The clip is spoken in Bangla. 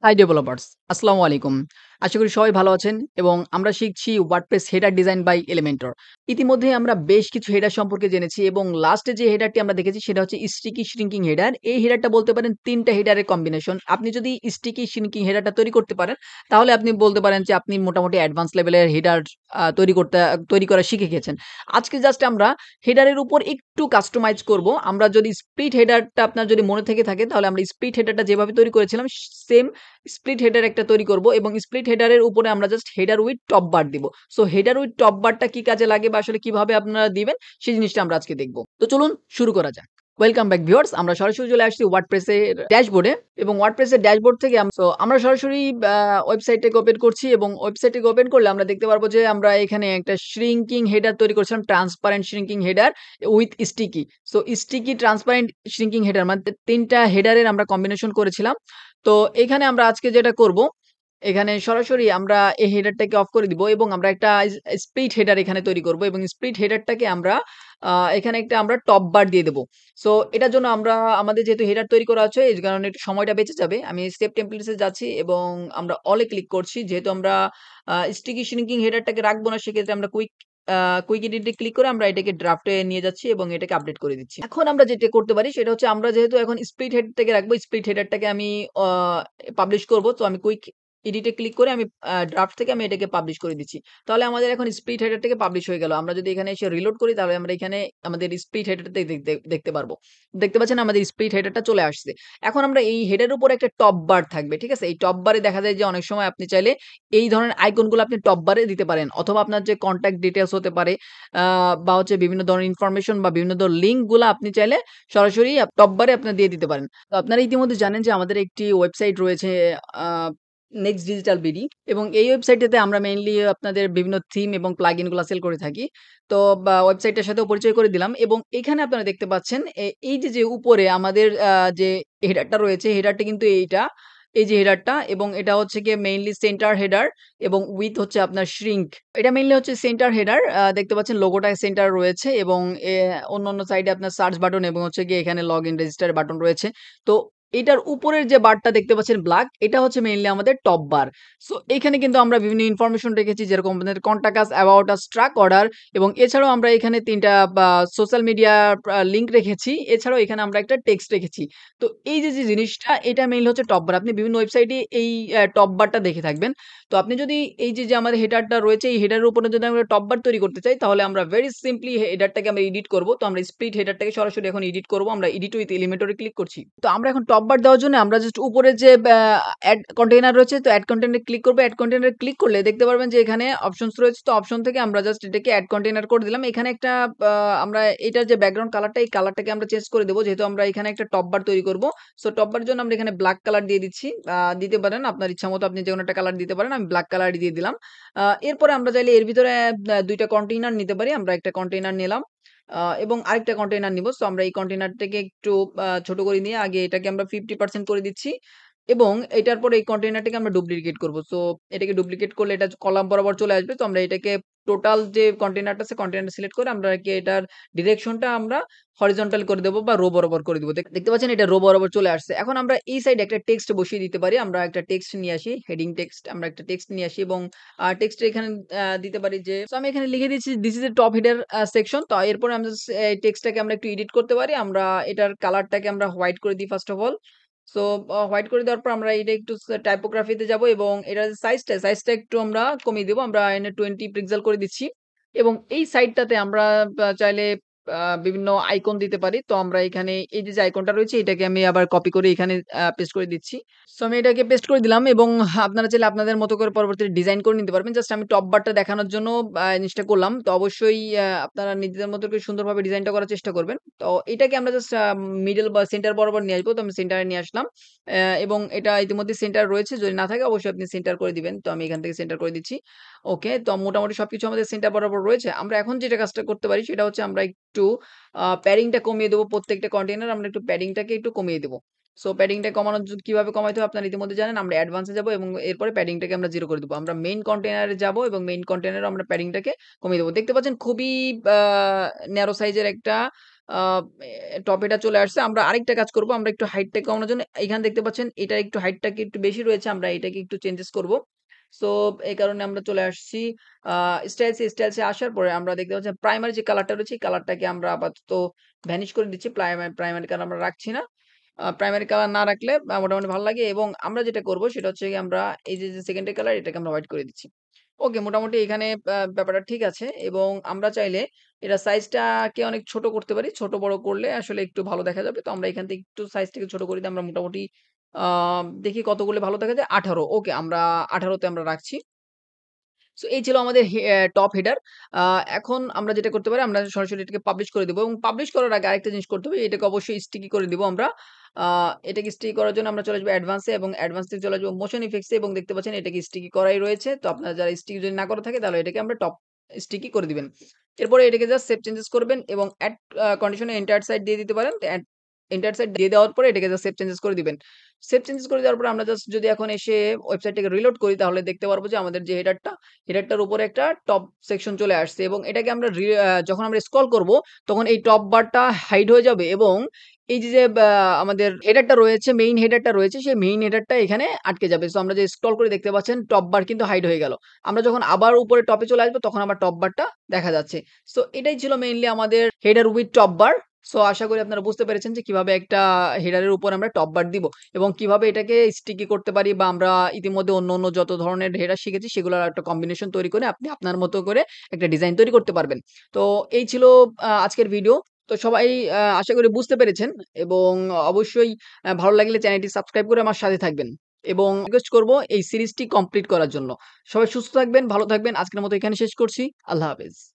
হাই ডেভেলপার্স, আসসালামু আলাইকুম। আশা করি সবাই ভালো আছেন এবং আমরা শিখছি WordPress header design by Elementor. ইতিমধ্যেই আমরা বেশ কিছু হেডার সম্পর্কে জেনেছি এবং লাস্টে যে হেডারটি আমরা দেখেছি সেটা হচ্ছে স্টিকি শ্রিঙ্কিং হেডার। এই হেডারটা বলতে পারেন ৩ টা হেডারের কম্বিনেশন। আপনি যদি স্টিকি শ্রিঙ্কিং হেডারটা তৈরি করতে পারেন, তাহলে আপনি বলতে পারেন যে আপনি মোটামুটি অ্যাডভান্স লেভেলের হেডার তৈরি করা শিখে গেছেন। আজকে জাস্ট আমরা হেডারের উপর একটু কাস্টমাইজ করব। আমরা যদি স্প্লিট হেডারটা আপনার যদি মনে থেকে থাকে তাহলে আমরা স্প্লিট হেডারটা যেভাবে তৈরি করেছিলাম সেম স্প্লিট হেডার একটা তৈরি করব এবং স্প্লিট হেডারের উপরে আমরা just header with top bar দিব। সো হেডার উইথ টপ বারটা কি কাজে লাগে বা আসলে কিভাবে আপনারা দিবেন সেই জিনিসটা আমরা আজকে দেখব। তো চলুন শুরু করা যাক। ওয়েলকাম ব্যাক ভিউয়ার্স, আমরা সরাসরি চলে আসছি ওয়ার্ডপ্রেস এর ড্যাশবোর্ডে এবং ওয়ার্ডপ্রেস এর ড্যাশবোর্ড থেকে আমরা সরাসরি ওয়েবসাইটটাকে ওপেন করছি এবং ওয়েবসাইটটাকে ওপেন করলে আমরা দেখতে পারবো যে আমরা এখানে একটা শ্রিঙ্কিং হেডার তৈরি করেছিলাম, transparent shrinking header with sticky. So sticky, transparent, shrinking header মানে ৩ টা হেডারের আমরা কম্বিনেশন করেছিলাম। তো এখানে আমরা আজকে যেটা করব, এখানে সরাসরি আমরা এই হেডারটাকে অফ করে দিব এবং আমরা একটা স্প্লিট হেডার এখানে তৈরি করব এবং স্প্লিট হেডারটাকে আমরা এখানে একটা আমরা টপ বার দিয়ে দেব। সো এটার জন্য আমরা আমাদের যেহেতু হেডার তৈরি করা আছে এই কারণে একটু সময়টা বেঁচে যাবে। আমি সেভ টেমপ্লেটস এ যাচ্ছি এবং আমরা অল এ ক্লিক করছি। যেহেতু আমরা স্টিকি শ্রিঙ্কিং হেডারটাকে রাখবো না, সেক্ষেত্রে আমরা কুইক এডিটে ক্লিক করে আমরা এটাকে ড্রাফটে নিয়ে যাচ্ছি এবং এটাকে আপডেট করে দিচ্ছি। এখন আমরা যেটা করতে পারি সেটা হচ্ছে আমরা যেহেতু এখন স্প্লিট হেড থেকে রাখবো, স্প্লিট হেডারটাকে আমি আ পাবলিশ করব। তো আমি কুইক এডিটে ক্লিক করে আমি ড্রাফট থেকে আমি এটাকে পাবলিশ করে দিচ্ছি। তাহলে আমাদের এখন স্প্লিট হেডার থেকে পাবলিশ হয়ে গেল। আমরা যদি এখানে এসে রিলোড করি তাহলে আমরা এখানে আমাদের স্প্লিট হেডারটা দেখতে পারবো। দেখতে পাচ্ছেন আমাদের স্প্লিট হেডারটা চলে আসছে। এখন আমরা এই হেডের উপর একটা টপ বার থাকবে। ঠিক আছে? এই টপ বারে দেখা যায় যে অনেক সময় আপনি চাইলে এই ধরনের আইকনগুলো আপনি টপ বারে দিতে পারেন। অথবা আপনার যে কনট্যাক্ট ডিটেইলস হতে পারে আ বা হচ্ছে বিভিন্ন ধরনের ইনফরমেশন বা বিভিন্ন ধরনের লিঙ্ক গুলা আপনি চাইলে সরাসরি টপ বারে আপনার দিয়ে দিতে পারেন। তো আপনারা ইতিমধ্যে জানেন যে আমাদের একটি ওয়েবসাইট রয়েছে আ নেক্সট ডিজিটাল বিডি এবং এই ওয়েবসাইটটাতে আমরা মেইনলি আপনাদের বিভিন্ন থিম এবং প্লাগইন গুলা সেল করে থাকি। তো ওয়েবসাইটটার সাথেও পরিচয় করে দিলাম এবং এখানে আপনারা দেখতে পাচ্ছেন এই যে উপরে আমাদের যে হেডারটা রয়েছে, হেডারটা কিন্তু এইটা। এই যে হেডারটা এবং এটা হচ্ছে গিয়ে মেইনলি সেন্টার হেডার এবং উইথ হচ্ছে আপনার শ্রিঙ্ক। এটা মেইনলি হচ্ছে সেন্টার হেডার। দেখতে পাচ্ছেন লোগোটা সেন্টার রয়েছে এবং অন্যান্য সাইডে আপনার সার্চ বাটন এবং হচ্ছে গিয়ে এখানে লগইন রেজিস্টার বাটন রয়েছে। তো এটার উপরের যে বারটা দেখতে পাচ্ছেন ব্লাক, এটা হচ্ছে মেইনলি আমাদের টপ বার। সো এখানে কিন্তু আমরা বিভিন্ন ইনফরমেশন রেখেছি যেরকম আপনাদের contact us, about us, truck order এবং এছাড়াও আমরা এখানে ৩ টা সোশ্যাল মিডিয়া লিঙ্ক রেখেছি। এছাড়াও এখানে আমরা একটা টেক্সট রেখেছি। তো এই যে জিনিসটা এটা মেইনলি হচ্ছে টপ বার। আপনি বিভিন্ন ওয়েবসাইটে এই টপ বারটা দেখে থাকবেন। তো আপনি যদি এই যে আমাদের হেডারটা রয়েছে এই হেডারের উপরে যদি আমরা টপ বার তৈরি করতে চাই তাহলে আমরা ভেরি সিম্পলি হেডারটাকে আমরা এডিট করব। তো আমরা স্প্লিট হেডারটাকে সরাসরি এখন এডিট করব। আমরা এডিট উইথ এলিমেন্টরে ক্লিক করছি। তো আমরা এখন টপ বার দেওয়ার জন্য আমরা জাস্ট উপরে যে এড কন্টেইনার রয়েছে তো এড কন্টেইনারে ক্লিক করব। এড কন্টেইনারে ক্লিক করলে দেখতে পারবেন যে এখানে অপশনস রয়েছে। তো অপশন থেকে আমরা জাস্ট এটাকে এড কন্টেইনার করে দিলাম। এখানে একটা আ আমরা এটার যে ব্যাকগ্রাউন্ড কালারটা এই কালারটাকে আমরা চেঞ্জ করে দেব। যেহেতু আমরা এখানে একটা টপ বার তৈরি করব। সো টপ বারের জন্য আমরা এখানে ব্লাক কালার দিয়ে দিচ্ছি। দিতে পারেন আপনার ইচ্ছামত আপনি যেকোনো একটা কালার দিতে পারেন। আমি ব্লাক কালারই দিয়ে দিলাম। এরপরে আমরা চাইলে এর ভিতরে ২ টা কন্টেইনার নিতে পারি। আমরা একটা কন্টেইনার নিলাম। এবং আরেকটা কন্টেইনার নিব। সো আমরা এই কন্টেইনারটাকে একটু ছোট করে নিয়ে আগে এটাকে আমরা 50% করে দিচ্ছি। এবং এটার পরে এই কন্টেইনারটাকে আমরা ডুপ্লিকেট করব। সো এটাকে ডুপ্লিকেট করলে এটা কলাম বরাবর চলে আসবে। তো আমরা এটাকে টোটাল যে কন্টেইনারটা আছে কন্টেইনার সিলেক্ট করে আমরা কি এটার ডিরেকশনটা আমরা হরিজন্টাল করে দেব বা রো বরাবর করে দিব। দেখতে পাচ্ছেন এটা রো বরাবর চলে আসছে। এখন আমরা এই সাইডে একটা টেক্সট বসিয়ে দিতে পারি। আমরা একটা টেক্সট নিয়ে আসি। হেডিং টেক্সট আমরা একটা টেক্সট নিয়ে আসি এবং টেক্সট এখানে দিতে পারি যে সো আমি এখানে লিখে দিচ্ছি this is A top header section. তো এরপরে আমরা জাস্ট এই টেক্সটটাকে আমরা একটু এডিট করতে পারি। আমরা এটার কালারটাকে আমরা হোয়াইট করে দিই first of all. So white করে দেওয়ার পর আমরা এটা একটু টাইপোগ্রাফিতে যাব এবং এটার সাইজটা একটু আমরা কমিয়ে দেব। আমরা এনে 20 পিক্সেল করে দিচ্ছি এবং এই সাইডটাতে আমরা চাইলে বিভিন্ন আইকন দিতে পারি। তো আমরা এখানে এই যে আইকনটা রয়েছে এটাকে আমি আবার কপি করে এখানে পেস্ট করে দিচ্ছি। সো আমি এটাকে পেস্ট করে দিলাম এবং আপনারা চাইলে আপনাদের মতো করে পরবর্তীতে ডিজাইন করে নিতে পারবেন। জাস্ট আমি টপ বারটা দেখানোর জন্য জিনিসটা করলাম। তো অবশ্যই আপনারা নিজেদের মতো করে সুন্দরভাবে ডিজাইনটা করার চেষ্টা করবেন। তো এটাকে আমরা জাস্ট মিডল বা সেন্টার বরাবর নিয়ে আসবো। তো আমি সেন্টারে নিয়ে আসলাম। এবং এটা ইতিমধ্যে সেন্টার রয়েছে। যদি না থাকে অবশ্যই আপনি সেন্টার করে দিবেন। তো আমি এখান থেকে সেন্টার করে দিচ্ছি। ওকে। তো মোটামুটি সবকিছু আমাদের সেন্টার বরাবর রয়েছে। আমরা এখন যেটা কাজটা করতে পারি সেটা হচ্ছে আমরা একটু প্যাডিংটা কমিয়ে দেব। প্রত্যেকটা কন্টেইনার আমরা একটু প্যাডিংটাকে একটু কমিয়ে দেব। সো প্যাডিংটা কমানোর কিভাবে কমাইতে হবে আপনারা ইতিমধ্যে জানেন। আমরা অ্যাডভান্স এ যাবো এবং এরপরে প্যাডিংটাকে আমরা 0 করে দেব। আমরা মেইন কন্টেইনারে যাবো এবং মেইন কন্টেইনারে আমরা প্যাডিংটাকে কমিয়ে দেব। দেখতে পাচ্ছেন খুবই আ ন্যারো সাইজের একটা আ টপ হেডার চলে আসছে। আমরা আরেকটা কাজ করব। আমরা একটু হাইটটা কমানোর জন্য এখানে দেখতে পাচ্ছেন এটার একটু হাইটটাকে একটু বেশি রয়েছে। আমরা এটাকে একটু চেঞ্জেস করব। সো এই কারণে আমরা চলে আসছি আ স্টাইলস এ আসার পরে আমরা দেখতে পাচ্ছি প্রাইমারি যে কালারটা রয়েছে এই কালারটাকে আমরা আপাতত ভ্যানিশ করে দিচ্ছি। প্রাইমারি কালার আমরা রাখছি না। প্রাইমারি কালার না রাখলে মোটামুটি ভালো লাগে এবং আমরা যেটা করব সেটা হচ্ছে গিয়ে আমরা এই যে সেকেন্ডারি কালার এটাকে আমরা হোয়াইট করে দিচ্ছি। ওকে মোটামুটি এখানে ব্যাপারটা ঠিক আছে এবং আমরা চাইলে এটা সাইজটাকে অনেক ছোট করতে পারি। ছোট বড় করলে আসলে একটু ভালো দেখা যাবে। তো আমরা এখান থেকে একটু সাইজটাকে ছোট করে দিয়ে আমরা মোটামুটি আ দেখি কত করলে ভালো দেখা যায়? 18 ওকে আমরা 18 তে আমরা রাখছি। সো এই ছিল আমাদের টপ হেডার। আ এখন আমরা যেটা করতে পারি আমরা সরাসরি এটাকে পাবলিশ করে দিব এবং পাবলিশ করার আগে আরেকটা জিনিস করতে হবে। এটাকে অবশ্যই স্টিকি করে দিব আমরা। আ এটাকে স্টিকি করার জন্য আমরা চলে আসবো অ্যাডভান্স এ এবং অ্যাডভান্স থেকে চলে আসবো মোশন ইফেক্টস এ এবং দেখতে পাচ্ছেন এটাকে স্টিকি করাই রয়েছে। তো আপনারা যারা স্টিকি যদি না করা থাকে তাহলে এটাকে আমরা টপ স্টিকি করে দিবেন। এরপরে এটাকে জাস্ট সেভ চেঞ্জেস করবেন এবং এড কন্ডিশন এ এন্টায়ার সাইড দিয়ে দিতে পারেন। এন্টায়ার সাইড দিয়ে দেওয়ার পরে এটাকে জাস্ট সেভ চেঞ্জেস করে দিবেন। সেভ চেঞ্জেস করে দেওয়ার পরে আমরা জাস্ট যদি এখন এসে ওয়েবসাইটটাকে রিলোড করি তাহলে দেখতে পারবো যে আমাদের যে হেডারটার উপরে একটা টপ সেকশন চলে আসছে এবং এটাকে আমরা যখন আমরা স্ক্রল করব তখন এই টপ বারটা হাইড হয়ে যাবে এবং এই যে আমাদের হেডারটা রয়েছে, মেইন হেডারটা রয়েছে সেই মেইন হেডারটা এখানে আটকে যাবে। সো আমরা যে স্ক্রল করে দেখতে পাচ্ছেন টপ বার কিন্তু হাইড হয়ে গেল। আমরা যখন আবার উপরে টপে চলে আসবো তখন আবার টপ বারটা দেখা যাচ্ছে। সো এটাই ছিল মেইনলি আমাদের header with top bar. So আশা করি আপনারা বুঝতে পেরেছেন যে কিভাবে একটা হেডারের উপর আমরা টপ বার দিব এবং কিভাবে এটাকে স্টিকি করতে পারি বা আমরা ইতিমধ্যে অন্য যত ধরনের হেডার শিখেছি সেগুলোর একটা কম্বিনেশন তৈরি করে আপনি আপনার মতো করে একটা ডিজাইন তৈরি করতে পারবেন। তো এই ছিল আজকের ভিডিও। তো সবাই আশা করি বুঝতে পেরেছেন এবং অবশ্যই ভালো লাগলে চ্যানেলটি সাবস্ক্রাইব করে আমার সাথে থাকবেন এবং রিকোয়েস্ট করব এই সিরিজটি কমপ্লিট করার জন্য। সবাই সুস্থ থাকবেন, ভালো থাকবেন। আজকের মতো এখানে শেষ করছি। আল্লাহ হাফেজ।